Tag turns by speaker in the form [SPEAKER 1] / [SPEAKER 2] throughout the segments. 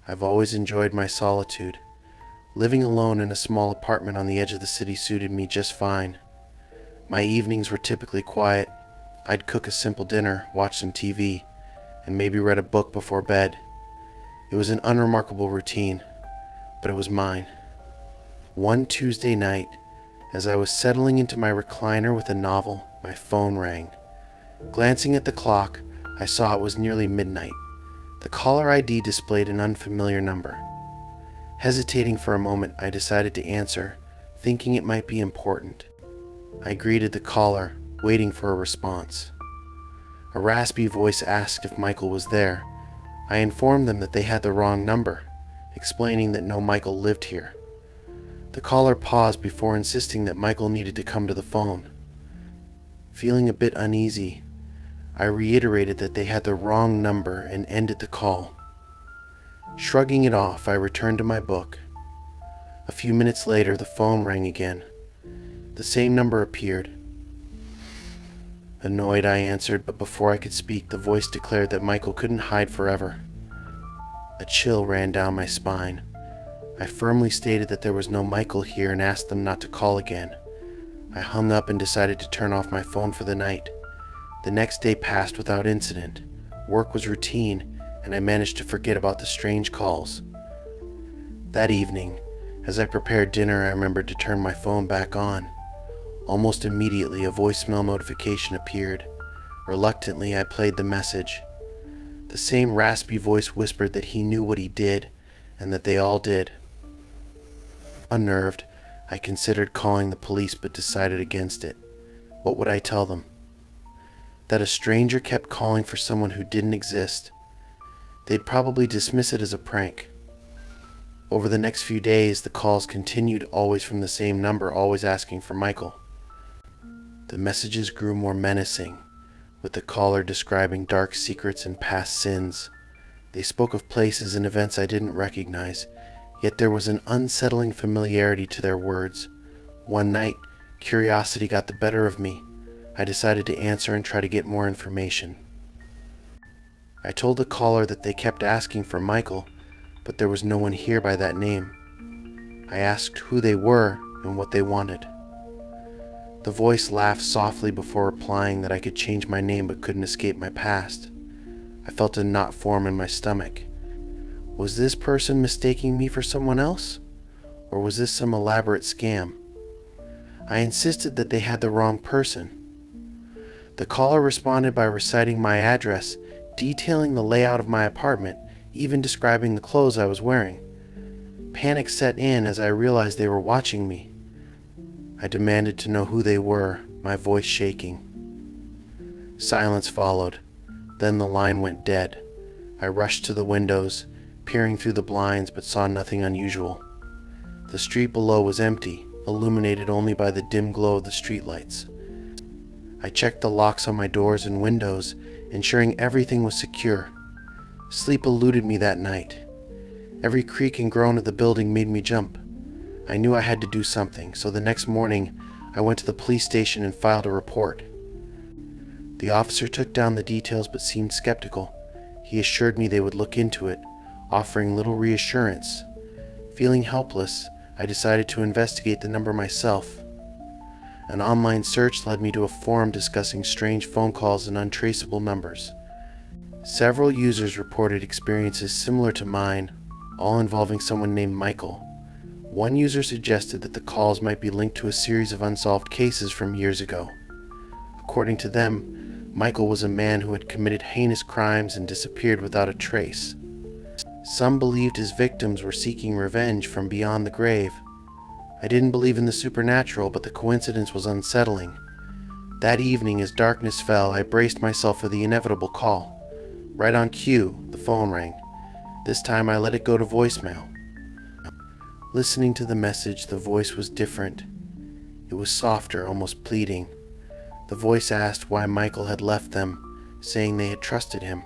[SPEAKER 1] I've always enjoyed my solitude. Living alone in a small apartment on the edge of the city suited me just fine. My evenings were typically quiet. I'd cook a simple dinner, watch some TV, and maybe read a book before bed. It was an unremarkable routine, but it was mine. One Tuesday night, as I was settling into my recliner with a novel, my phone rang. Glancing at the clock, I saw it was nearly midnight. The caller ID displayed an unfamiliar number. Hesitating for a moment, I decided to answer, thinking it might be important. I greeted the caller, waiting for a response. A raspy voice asked if Michael was there. I informed them that they had the wrong number, explaining that no Michael lived here. The caller paused before insisting that Michael needed to come to the phone. Feeling a bit uneasy, I reiterated that they had the wrong number and ended the call. Shrugging it off, I returned to my book. A few minutes later, the phone rang again. The same number appeared. Annoyed, I answered, but before I could speak, the voice declared that Michael couldn't hide forever. A chill ran down my spine. I firmly stated that there was no Michael here and asked them not to call again. I hung up and decided to turn off my phone for the night. The next day passed without incident. Work was routine, and I managed to forget about the strange calls. That evening, as I prepared dinner, I remembered to turn my phone back on. Almost immediately, a voicemail notification appeared. Reluctantly, I played the message. The same raspy voice whispered that he knew what he did, and that they all did. Unnerved, I considered calling the police but decided against it. What would I tell them? That a stranger kept calling for someone who didn't exist. They'd probably dismiss it as a prank. Over the next few days, the calls continued, always from the same number, always asking for Michael. The messages grew more menacing, with the caller describing dark secrets and past sins. They spoke of places and events I didn't recognize, yet there was an unsettling familiarity to their words. One night, curiosity got the better of me. I decided to answer and try to get more information. I told the caller that they kept asking for Michael, but there was no one here by that name. I asked who they were and what they wanted. The voice laughed softly before replying that I could change my name but couldn't escape my past. I felt a knot form in my stomach. Was this person mistaking me for someone else? Or was this some elaborate scam? I insisted that they had the wrong person. The caller responded by reciting my address, detailing the layout of my apartment, even describing the clothes I was wearing. Panic set in as I realized they were watching me. I demanded to know who they were, my voice shaking. Silence followed. Then the line went dead. I rushed to the windows, peering through the blinds, but saw nothing unusual. The street below was empty, illuminated only by the dim glow of the streetlights. I checked the locks on my doors and windows, ensuring everything was secure. Sleep eluded me that night. Every creak and groan of the building made me jump. I knew I had to do something, so the next morning I went to the police station and filed a report. The officer took down the details but seemed skeptical. He assured me they would look into it, offering little reassurance. Feeling helpless, I decided to investigate the number myself. An online search led me to a forum discussing strange phone calls and untraceable numbers. Several users reported experiences similar to mine, all involving someone named Michael. One user suggested that the calls might be linked to a series of unsolved cases from years ago. According to them, Michael was a man who had committed heinous crimes and disappeared without a trace. Some believed his victims were seeking revenge from beyond the grave. I didn't believe in the supernatural, but the coincidence was unsettling. That evening, as darkness fell, I braced myself for the inevitable call. Right on cue, the phone rang. This time I let it go to voicemail. Listening to the message, the voice was different. It was softer, almost pleading. The voice asked why Michael had left them, saying they had trusted him.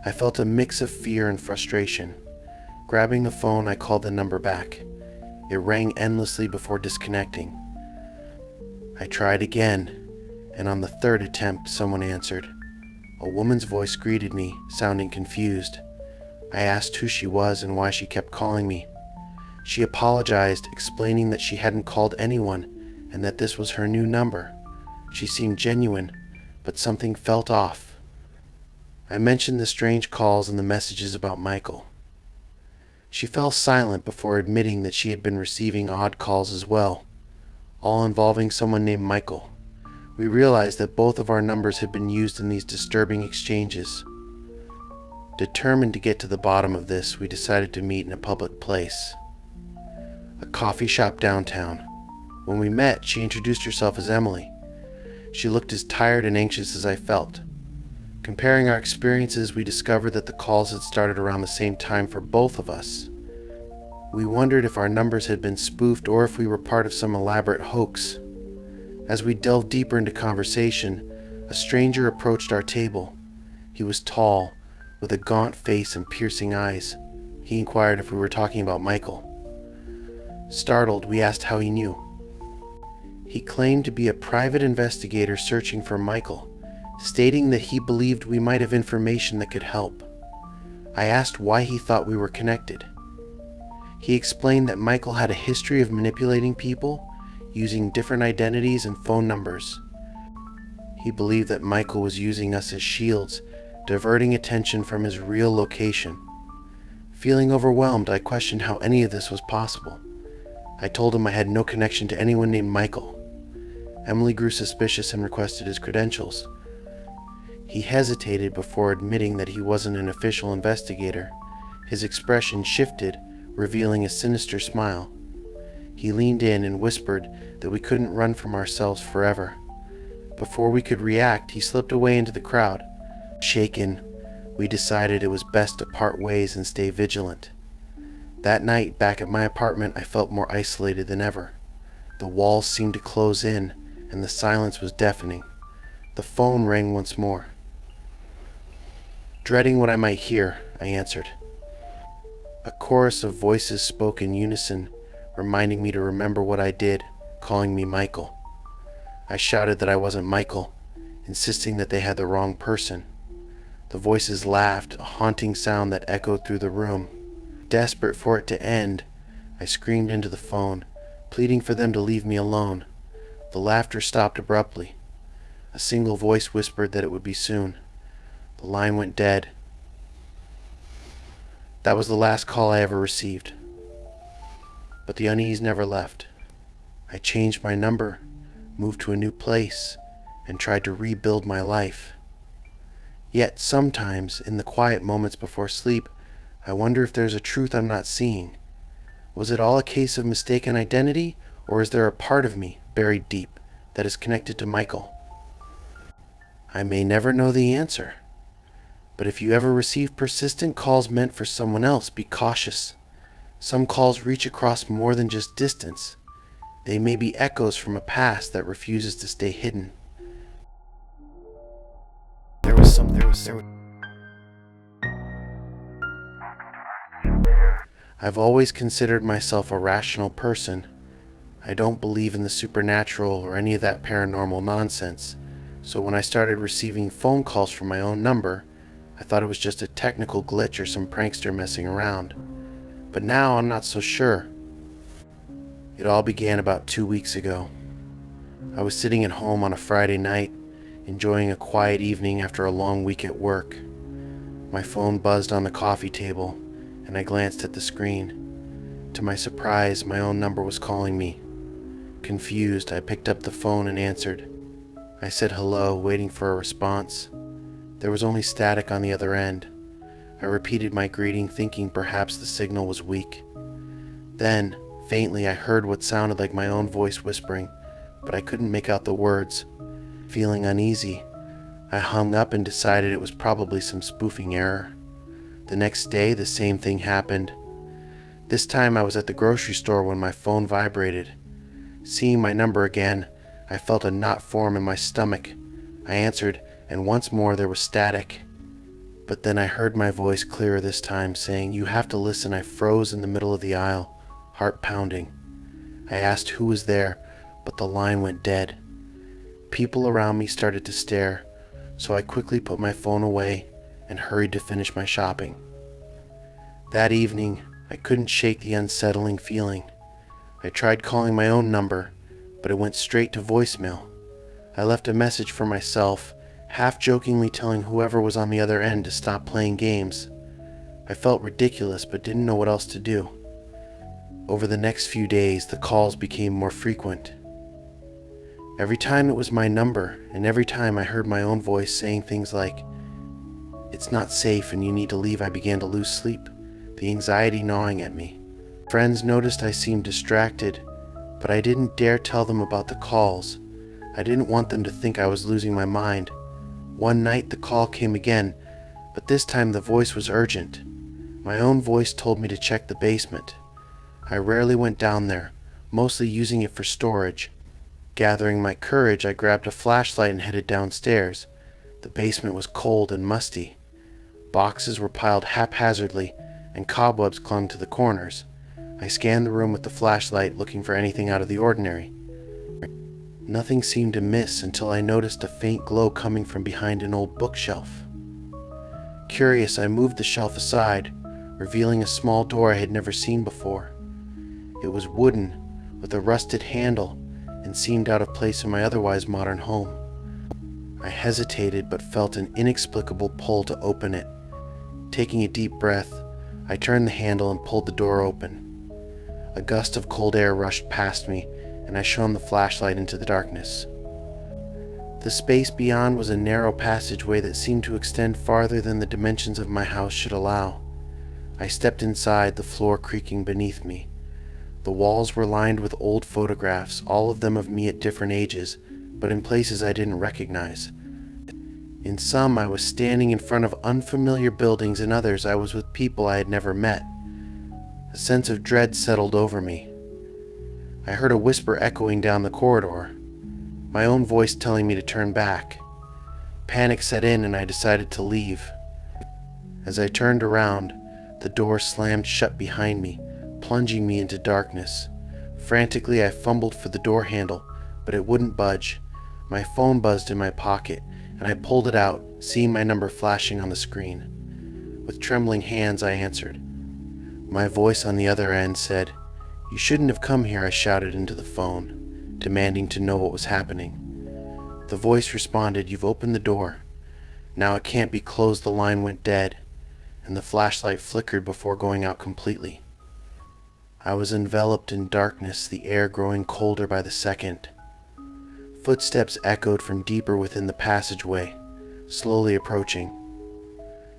[SPEAKER 1] I felt a mix of fear and frustration. Grabbing the phone, I called the number back. It rang endlessly before disconnecting. I tried again, and on the third attempt, someone answered. A woman's voice greeted me, sounding confused. I asked who she was and why she kept calling me. She apologized, explaining that she hadn't called anyone and that this was her new number. She seemed genuine, but something felt off. I mentioned the strange calls and the messages about Michael. She fell silent before admitting that she had been receiving odd calls as well, all involving someone named Michael. We realized that both of our numbers had been used in these disturbing exchanges. Determined to get to the bottom of this, we decided to meet in a public place, a coffee shop downtown. When we met, she introduced herself as Emily. She looked as tired and anxious as I felt. Comparing our experiences, we discovered that the calls had started around the same time for both of us. We wondered if our numbers had been spoofed or if we were part of some elaborate hoax. As we delved deeper into conversation, a stranger approached our table. He was tall, with a gaunt face and piercing eyes. He inquired if we were talking about Michael. Startled, we asked how he knew. He claimed to be a private investigator searching for Michael, stating that he believed we might have information that could help. I asked why he thought we were connected. He explained that Michael had a history of manipulating people, using different identities and phone numbers. He believed that Michael was using us as shields, diverting attention from his real location. Feeling overwhelmed, I questioned how any of this was possible. I told him I had no connection to anyone named Michael. Emily grew suspicious and requested his credentials. He hesitated before admitting that he wasn't an official investigator. His expression shifted, revealing a sinister smile. He leaned in and whispered that we couldn't run from ourselves forever. Before we could react, he slipped away into the crowd. Shaken, we decided it was best to part ways and stay vigilant. That night, back at my apartment, I felt more isolated than ever. The walls seemed to close in, and the silence was deafening. The phone rang once more. Dreading what I might hear, I answered. A chorus of voices spoke in unison, reminding me to remember what I did, calling me Michael. I shouted that I wasn't Michael, insisting that they had the wrong person. The voices laughed, a haunting sound that echoed through the room. Desperate for it to end, I screamed into the phone, pleading for them to leave me alone. The laughter stopped abruptly. A single voice whispered that it would be soon. The line went dead. That was the last call I ever received. But the unease never left. I changed my number, moved to a new place, and tried to rebuild my life. Yet sometimes, in the quiet moments before sleep, I wonder if there's a truth I'm not seeing. Was it all a case of mistaken identity, or is there a part of me, buried deep, that is connected to Michael? I may never know the answer. But if you ever receive persistent calls meant for someone else, be cautious. Some calls reach across more than just distance. They may be echoes from a past that refuses to stay hidden. I've always considered myself a rational person. I don't believe in the supernatural or any of that paranormal nonsense. So when I started receiving phone calls from my own number, I thought it was just a technical glitch or some prankster messing around. But now I'm not so sure. It all began about 2 weeks ago. I was sitting at home on a Friday night, enjoying a quiet evening after a long week at work. My phone buzzed on the coffee table, and I glanced at the screen. To my surprise, my own number was calling me. Confused, I picked up the phone and answered. I said hello, waiting for a response. There was only static on the other end. I repeated my greeting, thinking perhaps the signal was weak. Then, faintly, I heard what sounded like my own voice whispering, but I couldn't make out the words. Feeling uneasy, I hung up and decided it was probably some spoofing error. The next day, the same thing happened. This time I was at the grocery store when my phone vibrated. Seeing my number again, I felt a knot form in my stomach. I answered, and once more there was static. But then I heard my voice clearer this time, saying, "You have to listen." I froze in the middle of the aisle, heart pounding. I asked who was there, but the line went dead. people around me started to stare, so I quickly put my phone away and hurried to finish my shopping. That evening, I couldn't shake the unsettling feeling. I tried calling my own number, but it went straight to voicemail. I left a message for myself, half-jokingly telling whoever was on the other end to stop playing games. I felt ridiculous but didn't know what else to do. Over the next few days, the calls became more frequent. Every time it was my number, and every time I heard my own voice saying things like, "It's not safe and you need to leave," I began to lose sleep, the anxiety gnawing at me. Friends noticed I seemed distracted, but I didn't dare tell them about the calls. I didn't want them to think I was losing my mind. One night the call came again, but this time the voice was urgent. My own voice told me to check the basement. I rarely went down there, mostly using it for storage. Gathering my courage, I grabbed a flashlight and headed downstairs. The basement was cold and musty. Boxes were piled haphazardly, and cobwebs clung to the corners. I scanned the room with the flashlight, looking for anything out of the ordinary. Nothing seemed amiss until I noticed a faint glow coming from behind an old bookshelf. Curious, I moved the shelf aside, revealing a small door I had never seen before. It was wooden, with a rusted handle, and seemed out of place in my otherwise modern home. I hesitated but felt an inexplicable pull to open it. Taking a deep breath, I turned the handle and pulled the door open. A gust of cold air rushed past me, and I shone the flashlight into the darkness. The space beyond was a narrow passageway that seemed to extend farther than the dimensions of my house should allow. I stepped inside, the floor creaking beneath me. The walls were lined with old photographs, all of them of me at different ages, but in places I didn't recognize. In some, I was standing in front of unfamiliar buildings, in others I was with people I had never met. A sense of dread settled over me. I heard a whisper echoing down the corridor, my own voice telling me to turn back. Panic set in and I decided to leave. As I turned around, the door slammed shut behind me, plunging me into darkness. Frantically, I fumbled for the door handle, but it wouldn't budge. My phone buzzed in my pocket, and I pulled it out, seeing my number flashing on the screen. With trembling hands, I answered. My voice on the other end said, "You shouldn't have come here," I shouted into the phone, demanding to know what was happening. The voice responded, "You've opened the door. Now it can't be closed." The line went dead, and the flashlight flickered before going out completely. I was enveloped in darkness, the air growing colder by the second. Footsteps echoed from deeper within the passageway, slowly approaching.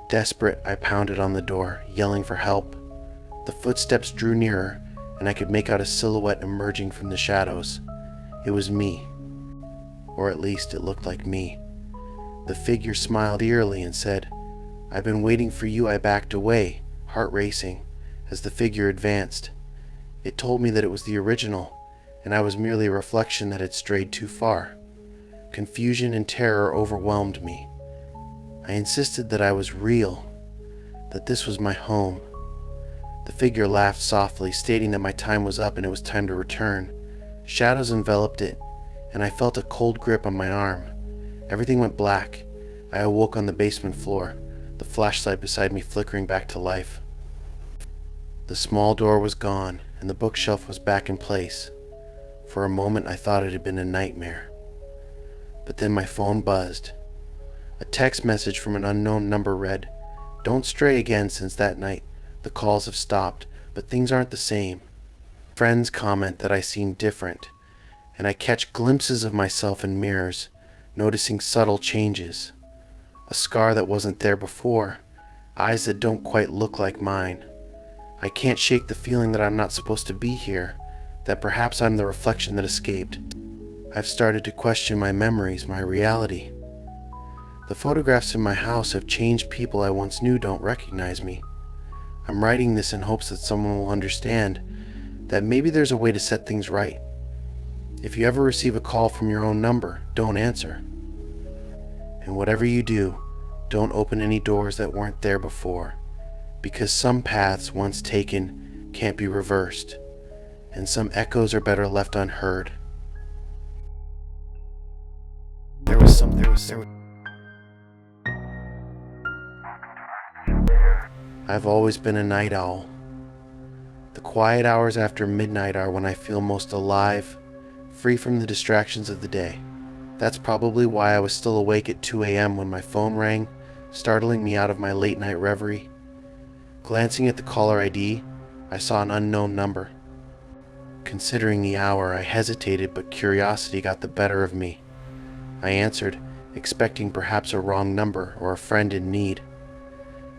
[SPEAKER 1] Desperate, I pounded on the door, yelling for help. The footsteps drew nearer, and I could make out a silhouette emerging from the shadows. It was me. Or at least it looked like me. The figure smiled eerily and said, "I've been waiting for you." I backed away, heart racing, as the figure advanced. It told me that it was the original, and I was merely a reflection that had strayed too far. Confusion and terror overwhelmed me. I insisted that I was real, that this was my home. The figure laughed softly, stating that my time was up and it was time to return. Shadows enveloped it, and I felt a cold grip on my arm. Everything went black. I awoke on the basement floor, the flashlight beside me flickering back to life. The small door was gone, and the bookshelf was back in place. For a moment I thought it had been a nightmare. But then my phone buzzed. A text message from an unknown number read, "Don't stray again since that night. The calls have stopped, but things aren't the same." Friends comment that I seem different, and I catch glimpses of myself in mirrors, noticing subtle changes. A scar that wasn't there before, eyes that don't quite look like mine. I can't shake the feeling that I'm not supposed to be here, that perhaps I'm the reflection that escaped. I've started to question my memories, my reality. The photographs in my house have changed. People I once knew don't recognize me. I'm writing this in hopes that someone will understand that maybe there's a way to set things right. If you ever receive a call from your own number, don't answer. And whatever you do, don't open any doors that weren't there before, because some paths once taken can't be reversed, and some echoes are better left unheard. I've always been a night owl. The quiet hours after midnight are when I feel most alive, free from the distractions of the day. That's probably why I was still awake at 2 a.m. when my phone rang, startling me out of my late night reverie. Glancing at the caller ID, I saw an unknown number. Considering the hour, I hesitated, but curiosity got the better of me. I answered, expecting perhaps a wrong number or a friend in need.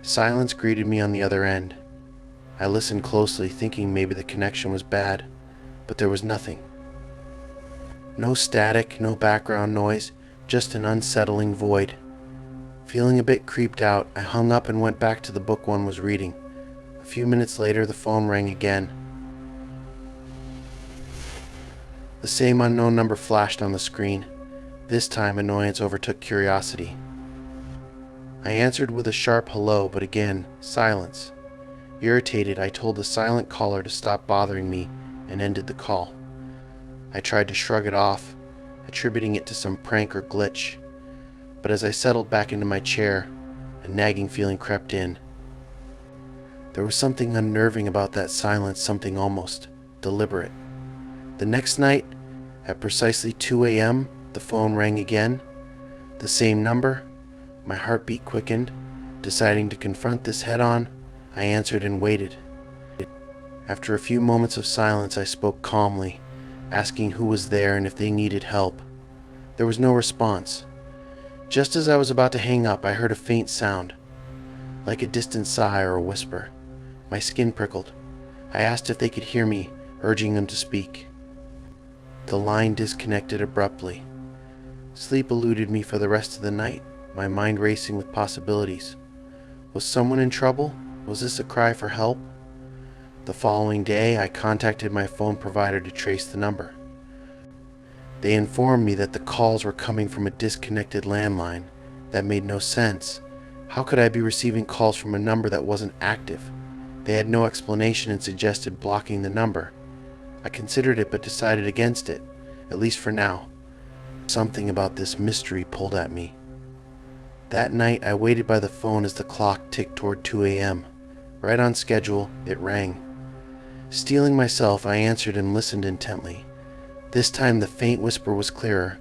[SPEAKER 1] Silence greeted me on the other end. I listened closely, thinking maybe the connection was bad, but there was nothing. No static, no background noise, just an unsettling void. Feeling a bit creeped out, I hung up and went back to the book one was reading. A few minutes later, the phone rang again. The same unknown number flashed on the screen. This time, annoyance overtook curiosity. I answered with a sharp hello, but again, silence. Irritated, I told the silent caller to stop bothering me and ended the call. I tried to shrug it off, attributing it to some prank or glitch, but as I settled back into my chair, a nagging feeling crept in. There was something unnerving about that silence, something almost deliberate. The next night, at precisely 2 a.m., the phone rang again. The same number. My heartbeat quickened. Deciding to confront this head-on, I answered and waited. After a few moments of silence, I spoke calmly, asking who was there and if they needed help. There was no response. Just as I was about to hang up, I heard a faint sound, like a distant sigh or a whisper. My skin prickled. I asked if they could hear me, urging them to speak. The line disconnected abruptly. Sleep eluded me for the rest of the night, my mind racing with possibilities. Was someone in trouble? Was this a cry for help? The following day, I contacted my phone provider to trace the number. They informed me that the calls were coming from a disconnected landline. That made no sense. How could I be receiving calls from a number that wasn't active? They had no explanation and suggested blocking the number. I considered it but decided against it, at least for now. Something about this mystery pulled at me. That night, I waited by the phone as the clock ticked toward 2 a.m. Right on schedule, it rang. Steeling myself, I answered and listened intently. This time the faint whisper was clearer.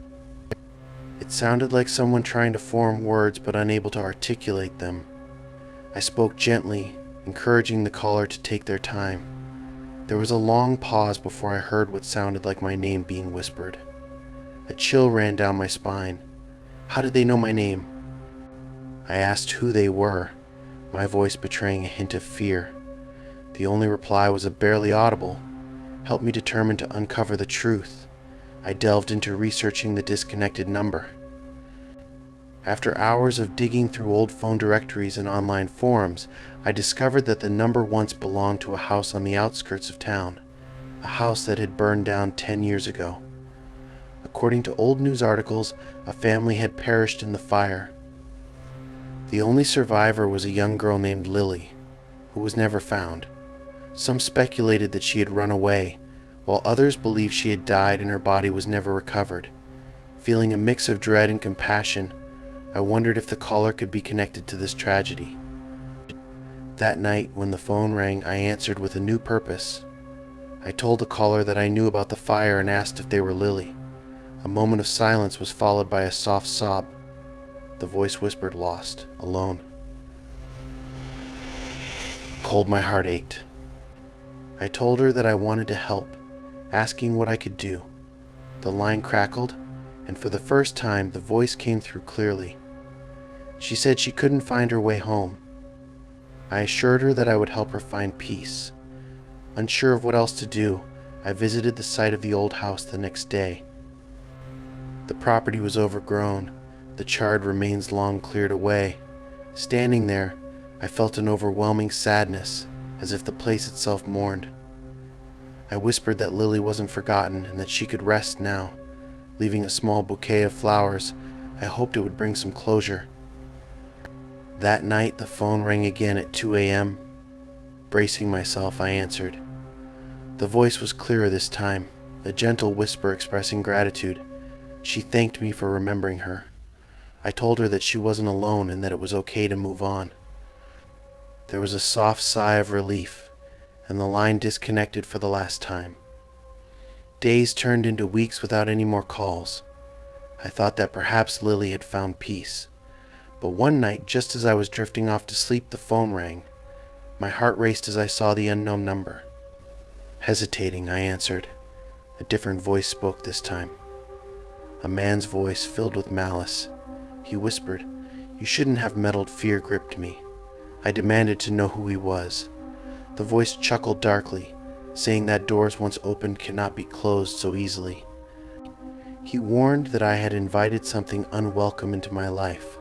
[SPEAKER 1] It sounded like someone trying to form words but unable to articulate them. I spoke gently, encouraging the caller to take their time. There was a long pause before I heard what sounded like my name being whispered. A chill ran down my spine. How did they know my name? I asked who they were, my voice betraying a hint of fear. The only reply was a barely audible, helped me determine to uncover the truth. I delved into researching the disconnected number. After hours of digging through old phone directories and online forums, I discovered that the number once belonged to a house on the outskirts of town, a house that had burned down 10 years ago. According to old news articles, a family had perished in the fire. The only survivor was a young girl named Lily, who was never found. Some speculated that she had run away, while others believed she had died and her body was never recovered. Feeling a mix of dread and compassion, I wondered if the caller could be connected to this tragedy. That night, when the phone rang, I answered with a new purpose. I told the caller that I knew about the fire and asked if they were Lily. A moment of silence was followed by a soft sob. The voice whispered, lost, alone. Cold, my heart ached. I told her that I wanted to help, asking what I could do. The line crackled, and for the first time, the voice came through clearly. She said she couldn't find her way home. I assured her that I would help her find peace. Unsure of what else to do, I visited the site of the old house the next day. The property was overgrown, the charred remains long cleared away. Standing there, I felt an overwhelming sadness, as if the place itself mourned. I whispered that Lily wasn't forgotten and that she could rest now. Leaving a small bouquet of flowers, I hoped it would bring some closure. That night, the phone rang again at 2 a.m. Bracing myself, I answered. The voice was clearer this time, a gentle whisper expressing gratitude. She thanked me for remembering her. I told her that she wasn't alone and that it was okay to move on. There was a soft sigh of relief, and the line disconnected for the last time. Days turned into weeks without any more calls. I thought that perhaps Lily had found peace. But one night, just as I was drifting off to sleep, the phone rang. My heart raced as I saw the unknown number. Hesitating, I answered. A different voice spoke this time. A man's voice filled with malice. He whispered, "You shouldn't have meddled." Fear gripped me. I demanded to know who he was. The voice chuckled darkly, saying that doors once opened cannot be closed so easily. He warned that I had invited something unwelcome into my life.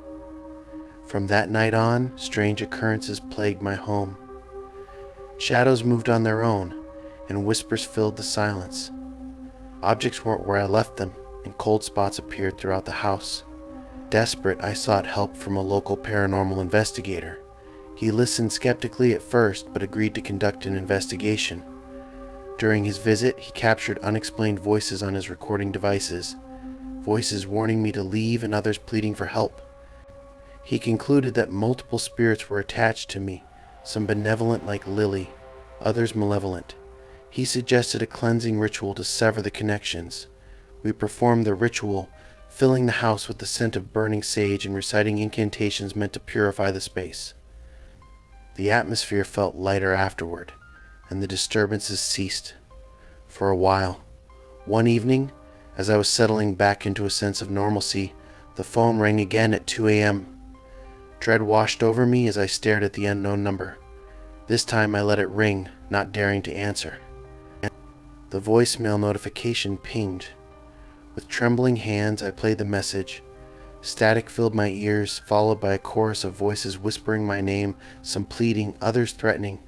[SPEAKER 1] From that night on, strange occurrences plagued my home. Shadows moved on their own, and whispers filled the silence. Objects weren't where I left them, and cold spots appeared throughout the house. Desperate, I sought help from a local paranormal investigator. He listened skeptically at first, but agreed to conduct an investigation. During his visit, he captured unexplained voices on his recording devices, voices warning me to leave and others pleading for help. He concluded that multiple spirits were attached to me, some benevolent like Lily, others malevolent. He suggested a cleansing ritual to sever the connections. We performed the ritual, filling the house with the scent of burning sage and reciting incantations meant to purify the space. The atmosphere felt lighter afterward, and the disturbances ceased. For a while. One evening, as I was settling back into a sense of normalcy, the phone rang again at 2 a.m. Dread washed over me as I stared at the unknown number. This time I let it ring, not daring to answer. The voicemail notification pinged. With trembling hands, I played the message. Static filled my ears, followed by a chorus of voices whispering my name, some pleading, others threatening.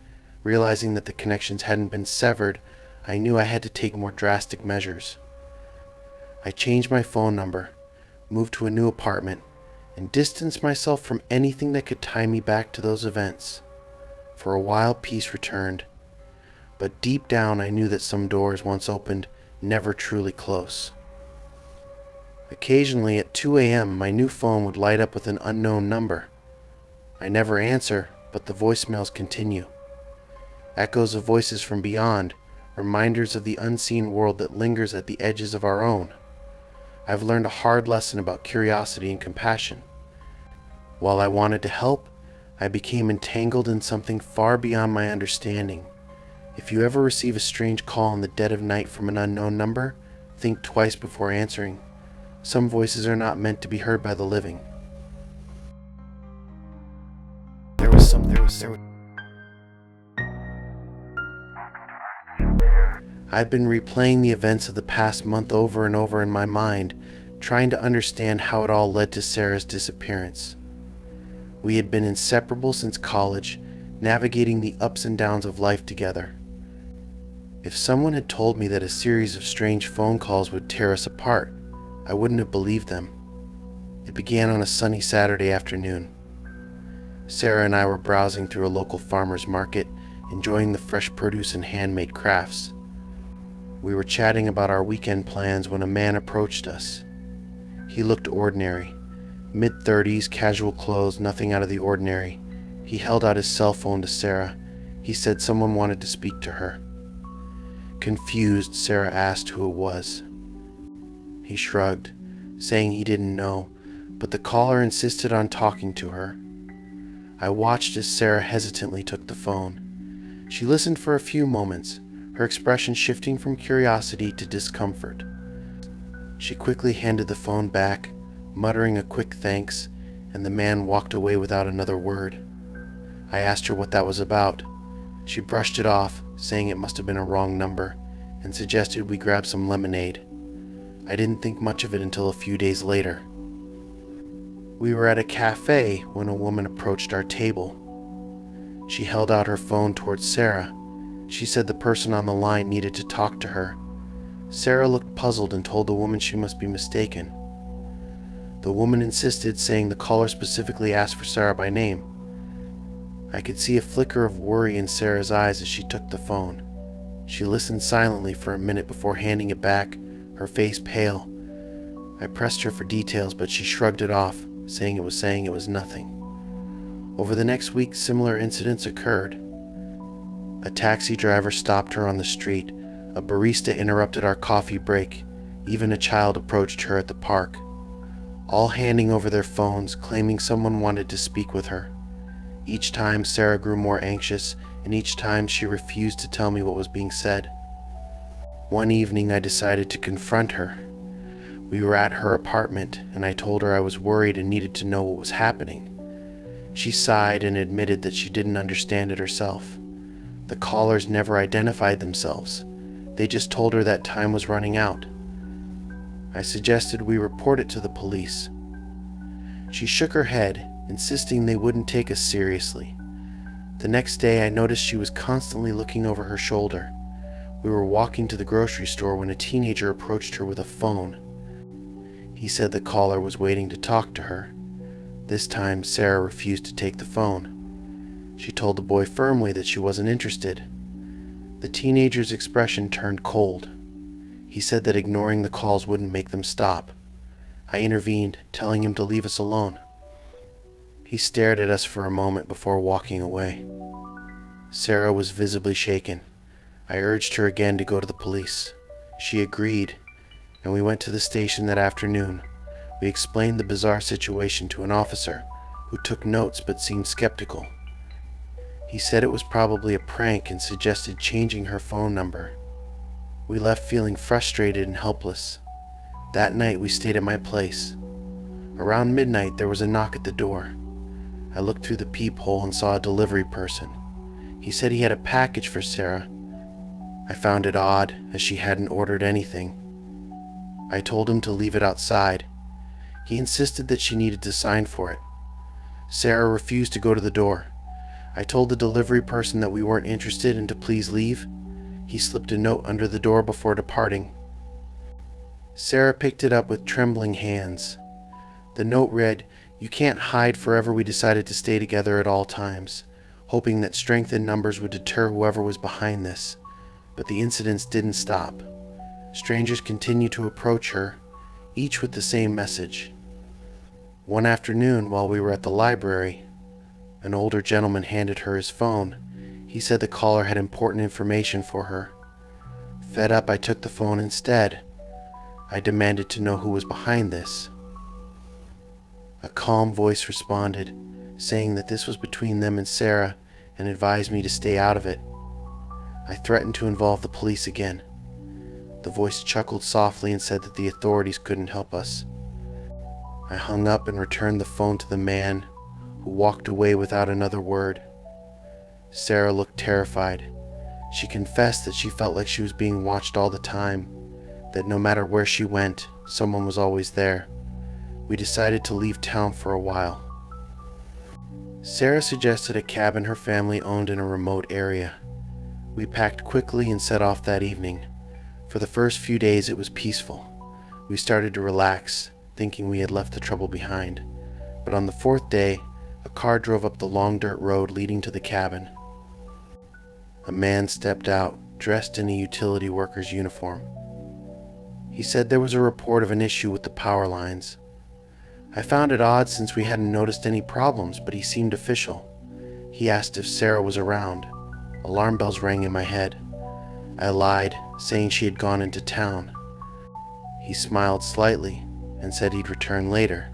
[SPEAKER 1] Realizing that the connections hadn't been severed, I knew I had to take more drastic measures. I changed my phone number, moved to a new apartment, and distanced myself from anything that could tie me back to those events. For a while, peace returned. But deep down, I knew that some doors, once opened, never truly close. Occasionally at 2 a.m., my new phone would light up with an unknown number. I never answer, but the voicemails continue. Echoes of voices from beyond, reminders of the unseen world that lingers at the edges of our own. I've learned a hard lesson about curiosity and compassion. While I wanted to help, I became entangled in something far beyond my understanding. If you ever receive a strange call in the dead of night from an unknown number, think twice before answering. Some voices are not meant to be heard by the living. I've been replaying the events of the past month over and over in my mind, trying to understand how it all led to Sarah's disappearance. We had been inseparable since college, navigating the ups and downs of life together. If someone had told me that a series of strange phone calls would tear us apart, I wouldn't have believed them. It began on a sunny Saturday afternoon. Sarah and I were browsing through a local farmer's market, enjoying the fresh produce and handmade crafts. We were chatting about our weekend plans when a man approached us. He looked ordinary. Mid-30s, casual clothes, nothing out of the ordinary. He held out his cell phone to Sarah. He said someone wanted to speak to her. Confused, Sarah asked who it was. He shrugged, saying he didn't know, but the caller insisted on talking to her. I watched as Sarah hesitantly took the phone. She listened for a few moments, her expression shifting from curiosity to discomfort. She quickly handed the phone back, muttering a quick thanks, and the man walked away without another word. I asked her what that was about. She brushed it off, saying it must have been a wrong number, and suggested we grab some lemonade. I didn't think much of it until a few days later. We were at a cafe when a woman approached our table. She held out her phone towards Sarah. She said the person on the line needed to talk to her. Sarah looked puzzled and told the woman she must be mistaken. The woman insisted, saying the caller specifically asked for Sarah by name. I could see a flicker of worry in Sarah's eyes as she took the phone. She listened silently for a minute before handing it back, her face pale. I pressed her for details, but she shrugged it off, saying it was nothing. Over the next week, similar incidents occurred. A taxi driver stopped her on the street, a barista interrupted our coffee break, even a child approached her at the park, all handing over their phones, claiming someone wanted to speak with her. Each time, Sarah grew more anxious, and each time she refused to tell me what was being said. One evening, I decided to confront her. We were at her apartment, and I told her I was worried and needed to know what was happening. She sighed and admitted that she didn't understand it herself. The callers never identified themselves. They just told her that time was running out. I suggested we report it to the police. She shook her head, insisting they wouldn't take us seriously. The next day, I noticed she was constantly looking over her shoulder. We were walking to the grocery store when a teenager approached her with a phone. He said the caller was waiting to talk to her. This time, Sarah refused to take the phone. She told the boy firmly that she wasn't interested. The teenager's expression turned cold. He said that ignoring the calls wouldn't make them stop. I intervened, telling him to leave us alone. He stared at us for a moment before walking away. Sarah was visibly shaken. I urged her again to go to the police. She agreed, and we went to the station that afternoon. We explained the bizarre situation to an officer, who took notes but seemed skeptical. He said it was probably a prank and suggested changing her phone number. We left feeling frustrated and helpless. That night we stayed at my place. Around midnight there was a knock at the door. I looked through the peephole and saw a delivery person. He said he had a package for Sarah. I found it odd, as she hadn't ordered anything. I told him to leave it outside. He insisted that she needed to sign for it. Sarah refused to go to the door. I told the delivery person that we weren't interested and to please leave. He slipped a note under the door before departing. Sarah picked it up with trembling hands. The note read, "You can't hide forever. We decided to stay together at all times, hoping that strength in numbers would deter whoever was behind this." But the incidents didn't stop. Strangers continued to approach her, each with the same message. One afternoon, while we were at the library, an older gentleman handed her his phone. He said the caller had important information for her. Fed up, I took the phone instead. I demanded to know who was behind this. A calm voice responded, saying that this was between them and Sarah, and advised me to stay out of it. I threatened to involve the police again. The voice chuckled softly and said that the authorities couldn't help us. I hung up and returned the phone to the man, who walked away without another word. Sarah looked terrified. She confessed that she felt like she was being watched all the time, that no matter where she went, someone was always there. We decided to leave town for a while. Sarah suggested a cabin her family owned in a remote area. We packed quickly and set off that evening. For the first few days it was peaceful. We started to relax, thinking we had left the trouble behind. But on the fourth day, a car drove up the long dirt road leading to the cabin. A man stepped out, dressed in a utility worker's uniform. He said there was a report of an issue with the power lines. I found it odd since we hadn't noticed any problems, but he seemed official. He asked if Sarah was around. Alarm bells rang in my head. I lied, saying she had gone into town. He smiled slightly and said he'd return later.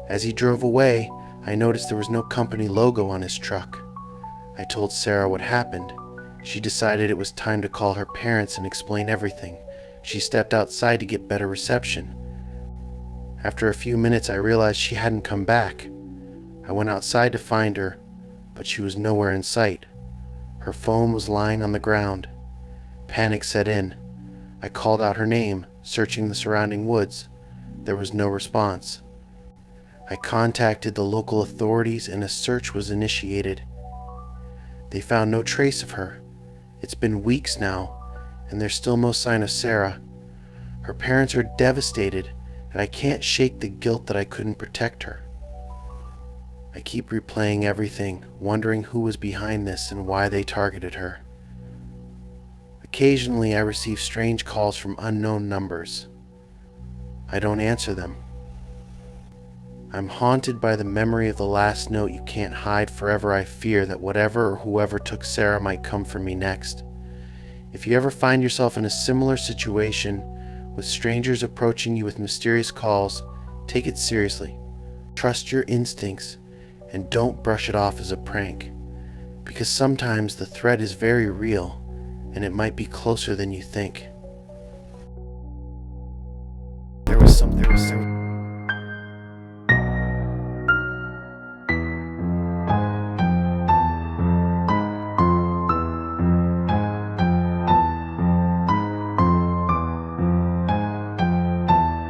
[SPEAKER 1] As he drove away, I noticed there was no company logo on his truck. I told Sarah what happened. She decided it was time to call her parents and explain everything. She stepped outside to get better reception. After a few minutes, I realized she hadn't come back. I went outside to find her, but she was nowhere in sight. Her phone was lying on the ground. Panic set in. I called out her name, searching the surrounding woods. There was no response. I contacted the local authorities and a search was initiated. They found no trace of her. It's been weeks now, and there's still no sign of Sarah. Her parents are devastated, and I can't shake the guilt that I couldn't protect her. I keep replaying everything, wondering who was behind this and why they targeted her. Occasionally, I receive strange calls from unknown numbers. I don't answer them. I'm haunted by the memory of the last note you can't hide forever. I fear that whatever or whoever took Sarah might come for me next. If you ever find yourself in a similar situation, with strangers approaching you with mysterious calls, take it seriously. Trust your instincts and don't brush it off as a prank, because sometimes the threat is very real and it might be closer than you think.